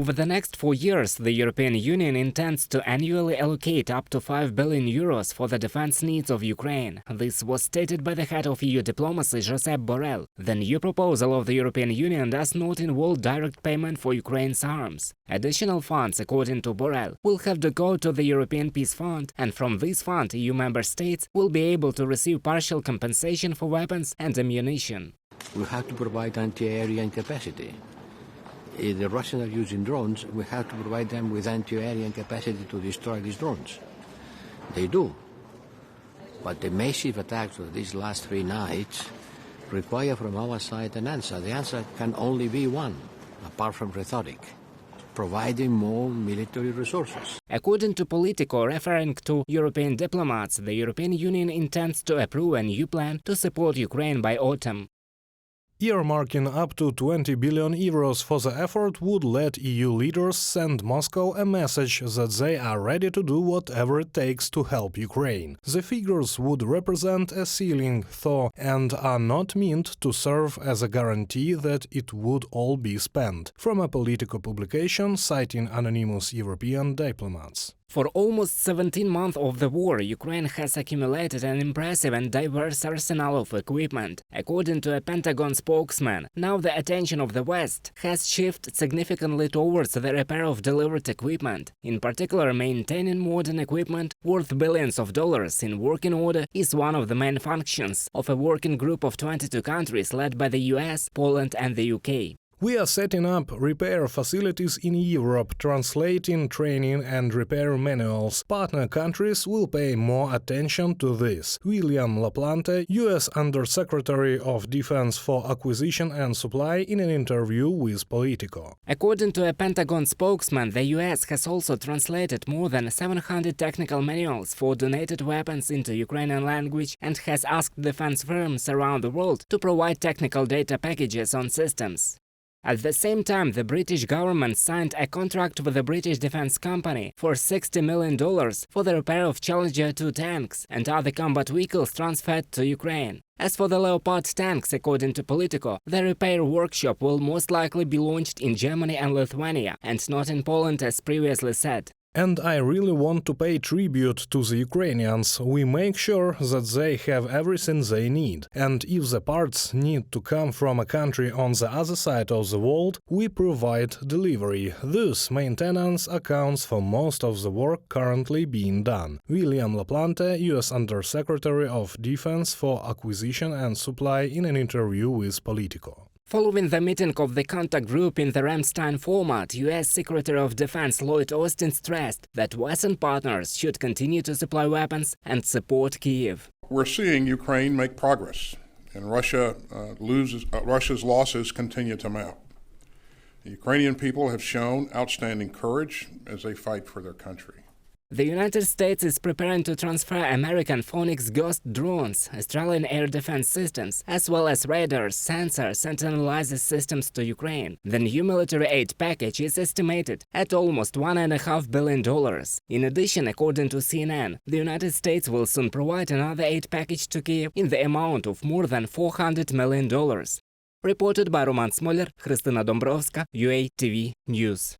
Over the next 4 years, the European Union intends to annually allocate up to 5 billion euros for the defense needs of Ukraine. This was stated by the head of EU diplomacy, Josep Borrell. The new proposal of the European Union does not involve direct payment for Ukraine's arms. Additional funds, according to Borrell, will have to go to the European Peace Fund, and from this fund, EU member states will be able to receive partial compensation for weapons and ammunition. We have to provide anti-aerial capacity. If the Russians are using drones, we have to provide them with anti-aerial capacity to destroy these drones. They do. But the massive attacks of these last 3 nights require from our side an answer. The answer can only be one, apart from rhetoric: providing more military resources. According to Politico, referring to European diplomats, the European Union intends to approve a new plan to support Ukraine by autumn. Earmarking up to 20 billion euros for the effort would let EU leaders send Moscow a message that they are ready to do whatever it takes to help Ukraine. The figures would represent a ceiling, though, and are not meant to serve as a guarantee that it would all be spent, from a Politico publication citing anonymous European diplomats. For almost 17 months of the war, Ukraine has accumulated an impressive and diverse arsenal of equipment. According to a Pentagon spokesman, now the attention of the West has shifted significantly towards the repair of delivered equipment. In particular, maintaining modern equipment worth billions of dollars in working order is one of the main functions of a working group of 22 countries led by the US, Poland and the UK. We are setting up repair facilities in Europe, translating training and repair manuals. Partner countries will pay more attention to this. William LaPlante, US Undersecretary of Defense for Acquisition and Supply, in an interview with Politico. According to a Pentagon spokesman, the US has also translated more than 700 technical manuals for donated weapons into Ukrainian language and has asked defense firms around the world to provide technical data packages on systems. At the same time, the British government signed a contract with the British defense company for $60 million for the repair of Challenger 2 tanks and other combat vehicles transferred to Ukraine. As for the Leopard tanks, according to Politico, the repair workshop will most likely be launched in Germany and Lithuania, and not in Poland as previously said. And I really want to pay tribute to the Ukrainians. We make sure that they have everything they need. And if the parts need to come from a country on the other side of the world, we provide delivery. This maintenance accounts for most of the work currently being done. William LaPlante, US Undersecretary of Defense for Acquisition and Supply, in an interview with Politico. Following the meeting of the contact group in the Ramstein format, US Secretary of Defense Lloyd Austin stressed that Western partners should continue to supply weapons and support Kyiv. We're seeing Ukraine make progress, and Russia's losses continue to mount. The Ukrainian people have shown outstanding courage as they fight for their country. The United States is preparing to transfer American Phoenix Ghost drones, Australian air defense systems, as well as radars, sensors and analysis systems to Ukraine. The new military aid package is estimated at almost $1.5 billion. In addition, according to CNN, the United States will soon provide another aid package to Kyiv in the amount of more than $400 million. Reported by Roman Smoler, Христина Домбровська, UA TV News.